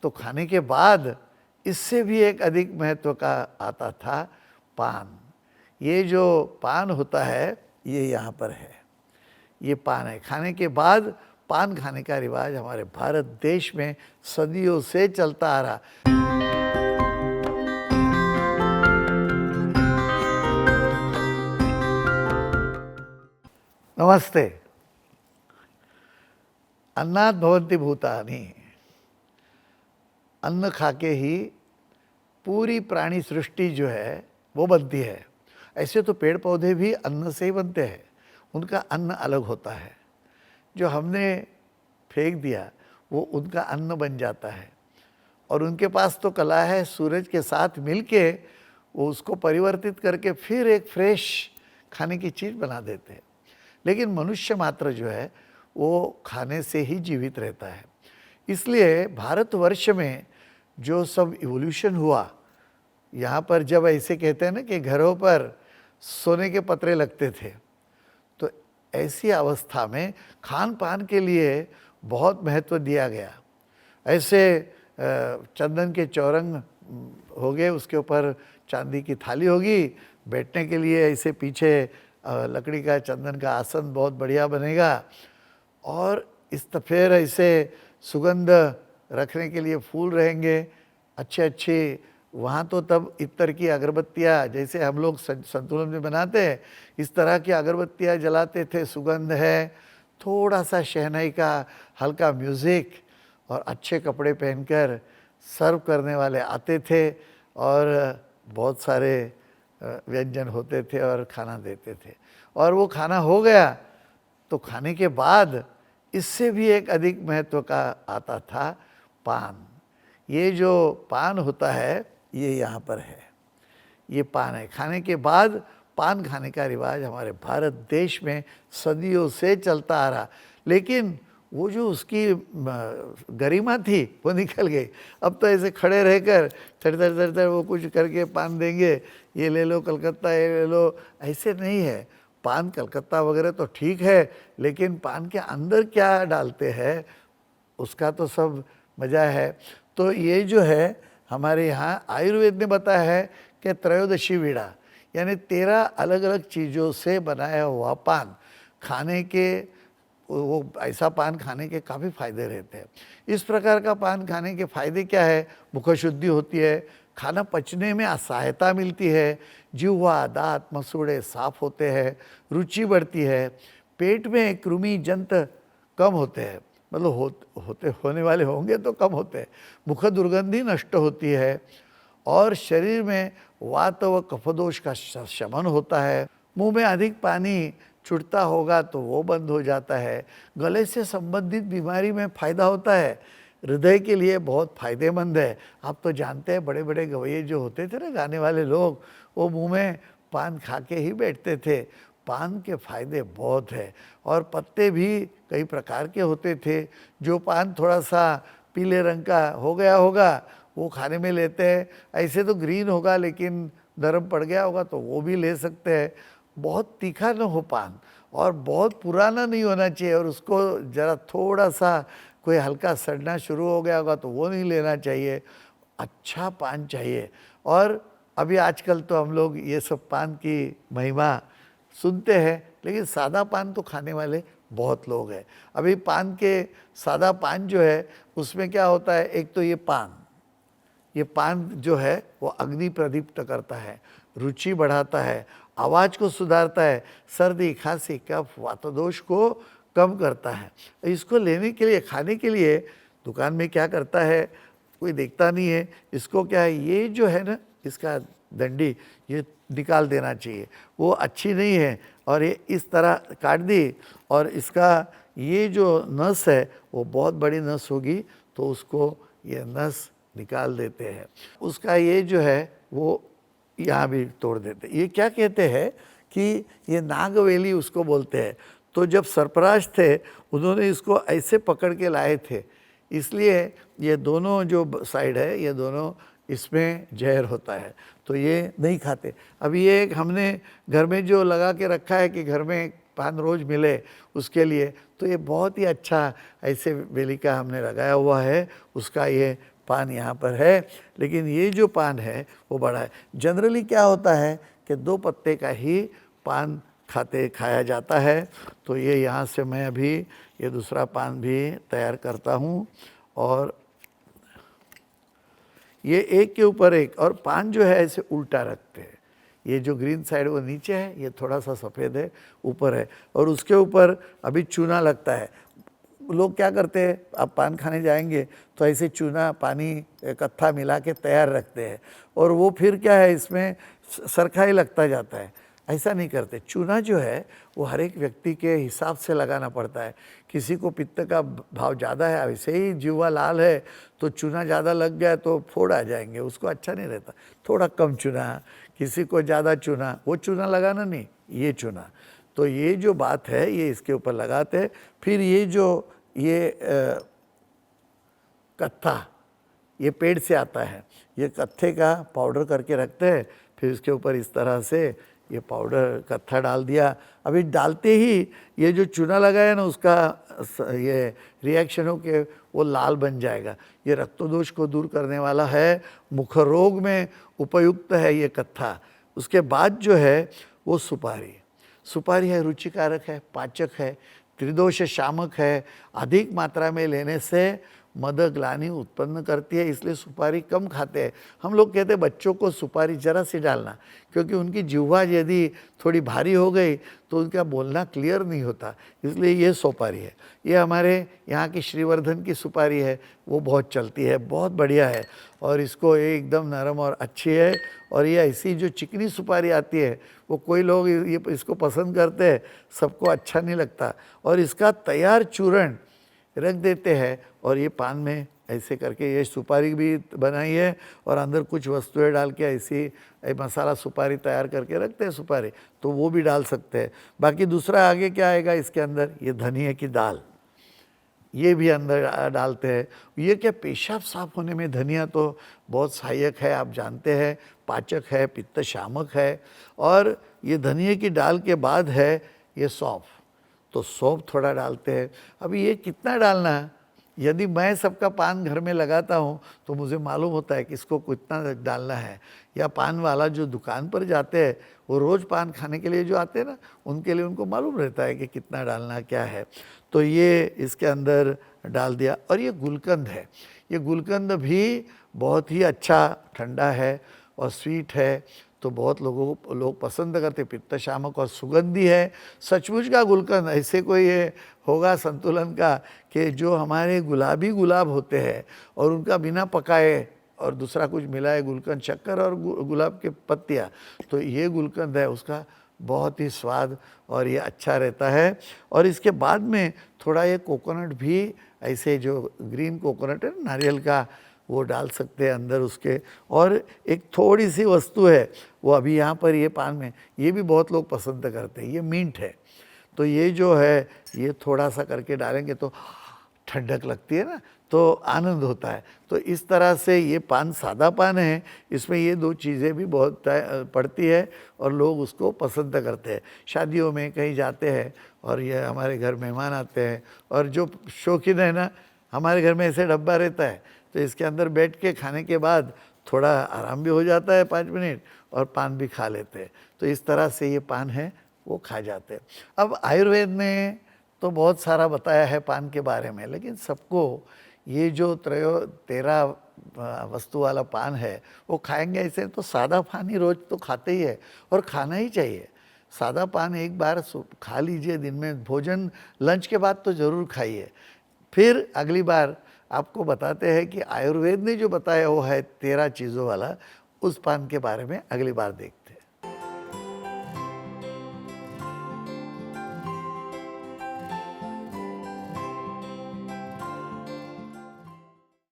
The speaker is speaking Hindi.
तो खाने के बाद इससे भी एक अधिक महत्व का आता था पान। ये जो पान होता है ये यहाँ पर है, ये पान है। खाने के बाद पान खाने का रिवाज हमारे भारत देश में सदियों से चलता आ रहा। नमस्ते। अन्नात् भवन्ति भूतानि, अन्न खाके ही पूरी प्राणी सृष्टि जो है वो बनती है। ऐसे तो पेड़ पौधे भी अन्न से ही बनते हैं, उनका अन्न अलग होता है। जो हमने फेंक दिया वो उनका अन्न बन जाता है, और उनके पास तो कला है सूरज के साथ मिलके वो उसको परिवर्तित करके फिर एक फ्रेश खाने की चीज़ बना देते हैं। लेकिन मनुष्य मात्र जो है वो खाने से ही जीवित रहता है। इसलिए भारतवर्ष में जो सब इवोल्यूशन हुआ, यहाँ पर जब ऐसे कहते हैं ना कि घरों पर सोने के पत्रे लगते थे, तो ऐसी अवस्था में खान पान के लिए बहुत महत्व दिया गया। ऐसे चंदन के चौरंग हो गए, उसके ऊपर चांदी की थाली होगी, बैठने के लिए ऐसे पीछे लकड़ी का चंदन का आसन बहुत बढ़िया बनेगा, और इस फिर ऐसे सुगंध रखने के लिए फूल रहेंगे अच्छे अच्छे। वहाँ तो तब इत्तर की अगरबत्तियाँ जैसे हम लोग संतुलन में बनाते हैं, इस तरह की अगरबत्तियाँ जलाते थे। सुगंध है, थोड़ा सा शहनाई का हल्का म्यूज़िक, और अच्छे कपड़े पहनकर सर्व करने वाले आते थे, और बहुत सारे व्यंजन होते थे और खाना देते थे। और वो खाना हो गया तो खाने के बाद इससे भी एक अधिक महत्व का आता था पान। ये जो पान होता है ये यहाँ पर है, ये पान है। खाने के बाद पान खाने का रिवाज हमारे भारत देश में सदियों से चलता आ रहा। लेकिन वो जो उसकी गरिमा थी वो निकल गई। अब तो ऐसे खड़े रहकर थर वो कुछ करके पान देंगे, ये ले लो कलकत्ता, ये ले लो, ऐसे नहीं है। पान कलकत्ता वगैरह तो ठीक है, लेकिन पान के अंदर क्या डालते हैं उसका तो सब मज़ा है। तो ये जो है हमारे यहाँ आयुर्वेद ने बताया है कि त्रयोदशी वीड़ा, यानी 13 अलग अलग चीज़ों से बनाया हुआ पान खाने के, वो ऐसा पान खाने के काफ़ी फ़ायदे रहते हैं। इस प्रकार का पान खाने के फ़ायदे क्या है? मुख शुद्धि होती है, खाना पचने में सहायता मिलती है, जिह्वा दांत मसूड़े साफ होते हैं, रुचि बढ़ती है, पेट में कृमि जंत कम होते हैं, मतलब होने वाले होंगे तो कम होते हैं, मुख दुर्गंधि नष्ट होती है, और शरीर में वात व कफदोष का शमन होता है। मुंह में अधिक पानी छूटता होगा तो वो बंद हो जाता है। गले से संबंधित बीमारी में फ़ायदा होता है, हृदय के लिए बहुत फ़ायदेमंद है। आप तो जानते हैं बड़े बड़े गवैये जो होते थे ना, गाने वाले लोग, वो मुंह में पान खा के ही बैठते थे। पान के फ़ायदे बहुत है, और पत्ते भी कई प्रकार के होते थे। जो पान थोड़ा सा पीले रंग का हो गया होगा वो खाने में लेते हैं, ऐसे तो ग्रीन होगा लेकिन नरम पड़ गया होगा तो वो भी ले सकते हैं। बहुत तीखा न हो पान, और बहुत पुराना नहीं होना चाहिए, और उसको ज़रा थोड़ा सा कोई हल्का सड़ना शुरू हो गया होगा तो वो नहीं लेना चाहिए। अच्छा पान चाहिए। और अभी आजकल तो हम लोग ये सब पान की महिमा सुनते हैं, लेकिन सादा पान तो खाने वाले बहुत लोग हैं। अभी पान के सादा पान जो है उसमें क्या होता है, एक तो ये पान जो है वो अग्नि प्रदीप्त करता है, रुचि बढ़ाता है, आवाज़ को सुधारता है, सर्दी खांसी कफ वातदोष को कम करता है। इसको लेने के लिए, खाने के लिए दुकान में क्या करता है कोई देखता नहीं है। इसको क्या है, ये जो है ना इसका डंडी ये निकाल देना चाहिए, वो अच्छी नहीं है, और ये इस तरह काट दी, और इसका ये जो नस है वो बहुत बड़ी नस होगी तो उसको ये नस निकाल देते हैं। उसका ये जो है वो यहाँ भी तोड़ देते हैं। ये क्या कहते हैं कि ये नागवेली उसको बोलते हैं। तो जब सरपराज थे उन्होंने इसको ऐसे पकड़ के लाए थे, इसलिए ये दोनों जो साइड है ये दोनों इसमें जहर होता है, तो ये नहीं खाते। अभी ये एक हमने घर में जो लगा के रखा है कि घर में पान रोज़ मिले उसके लिए, तो ये बहुत ही अच्छा ऐसे वेली का हमने लगाया हुआ है। उसका ये पान यहाँ पर है, लेकिन ये जो पान है वो बड़ा है। जनरली क्या होता है कि 2 पत्ते का ही पान खाया जाता है। तो ये यहाँ से मैं अभी ये दूसरा पान भी तैयार करता हूँ, और ये एक के ऊपर एक, और पान जो है ऐसे उल्टा रखते हैं। ये जो ग्रीन साइड वो नीचे है, ये थोड़ा सा सफ़ेद है ऊपर है, और उसके ऊपर अभी चूना लगता है। लोग क्या करते हैं, आप पान खाने जाएंगे तो ऐसे चूना पानी कत्था मिला के तैयार रखते हैं, और वो फिर क्या है इसमें सरखा ही लगता जाता है। ऐसा नहीं करते। चूना जो है वो हर एक व्यक्ति के हिसाब से लगाना पड़ता है। किसी को पित्त का भाव ज़्यादा है, वैसे ही जीवा लाल है तो चूना ज़्यादा लग गया तो फोड़ आ जाएंगे, उसको अच्छा नहीं रहता। थोड़ा कम चूना, किसी को ज़्यादा चूना, वो चूना लगाना नहीं, ये चूना। तो ये जो बात है ये इसके ऊपर लगाते हैं। फिर ये जो कत्था ये पेड़ से आता है, ये कत्थे का पाउडर करके रखते हैं। फिर इसके ऊपर इस तरह से ये पाउडर कत्था डाल दिया। अभी डालते ही ये जो चूना लगाया ना उसका ये रिएक्शन हो के वो लाल बन जाएगा। ये रक्तदोष को दूर करने वाला है, मुख रोग में उपयुक्त है ये कत्था। उसके बाद जो है वो सुपारी है, रुचिकारक है, पाचक है, त्रिदोष शामक है। अधिक मात्रा में लेने से मद ग्लानि उत्पन्न करती है, इसलिए सुपारी कम खाते हैं। हम लोग कहते हैं बच्चों को सुपारी जरा सी डालना, क्योंकि उनकी जिह्वा यदि थोड़ी भारी हो गई तो उनका बोलना क्लियर नहीं होता, इसलिए ये सुपारी है। ये हमारे यहाँ की श्रीवर्धन की सुपारी है, वो बहुत चलती है, बहुत बढ़िया है, और इसको एकदम नरम और अच्छी है। और ये ऐसी जो चिकनी सुपारी आती है वो कोई लोग ये इसको पसंद करते हैं, सबको अच्छा नहीं लगता। और इसका तैयार चूर्ण रख देते हैं, और ये पान में ऐसे करके ये सुपारी भी बनाई है, और अंदर कुछ वस्तुएं डाल के ऐसी मसाला सुपारी तैयार करके रखते हैं सुपारी, तो वो भी डाल सकते हैं। बाकी दूसरा आगे क्या आएगा इसके अंदर, ये धनिया की दाल, ये भी अंदर डालते हैं। ये क्या पेशाब साफ होने में धनिया तो बहुत सहायक है, आप जानते हैं, पाचक है, पित्त शामक है। और ये धनिया की दाल के बाद है ये सौंफ, तो सौंफ थोड़ा डालते हैं। अभी ये कितना डालना है, यदि मैं सबका पान घर में लगाता हूँ तो मुझे मालूम होता है कि इसको कितना डालना है। या पान वाला जो दुकान पर जाते हैं वो रोज़ पान खाने के लिए जो आते हैं ना, उनके लिए उनको मालूम रहता है कि कितना डालना क्या है। तो ये इसके अंदर डाल दिया। और ये गुलकंद है, ये गुलकंद भी बहुत ही अच्छा ठंडा है और स्वीट है, तो बहुत लोग पसंद करते। पित्त शामक और सुगंधी है। सचमुच का गुलकंद, ऐसे कोई ये होगा संतुलन का कि जो हमारे गुलाबी गुलाब होते हैं और उनका बिना पकाए और दूसरा कुछ मिलाए, गुलकंद शक्कर और गुलाब के पत्तियाँ, तो ये गुलकंद है, उसका बहुत ही स्वाद और ये अच्छा रहता है। और इसके बाद में थोड़ा ये कोकोनट भी, ऐसे जो ग्रीन कोकोनट है नारियल का, वो डाल सकते हैं अंदर उसके। और एक थोड़ी सी वस्तु है वो अभी यहाँ पर ये पान में, ये भी बहुत लोग पसंद करते हैं, ये मिंट है। तो ये जो है ये थोड़ा सा करके डालेंगे तो ठंडक लगती है ना, तो आनंद होता है। तो इस तरह से ये पान सादा पान है, इसमें ये 2 चीज़ें भी बहुत पड़ती है और लोग उसको पसंद करते हैं। शादियों में कहीं जाते हैं और ये हमारे घर मेहमान आते हैं, और जो शौकीन है ना, हमारे घर में ऐसे डब्बा रहता है, तो इसके अंदर बैठ के खाने के बाद थोड़ा आराम भी हो जाता है 5 मिनट, और पान भी खा लेते हैं। तो इस तरह से ये पान है वो खा जाते हैं। अब आयुर्वेद ने तो बहुत सारा बताया है पान के बारे में, लेकिन सबको ये जो 13 वस्तु वाला पान है वो खाएंगे ऐसे तो सादा पान ही रोज़ तो खाते ही है, और खाना ही चाहिए। सादा पान एक बार खा लीजिए दिन में, भोजन लंच के बाद तो ज़रूर खाइए। फिर अगली बार आपको बताते हैं कि आयुर्वेद ने जो बताया वो है 13 चीज़ों वाला, उस पान के बारे में अगली बार देखते हैं।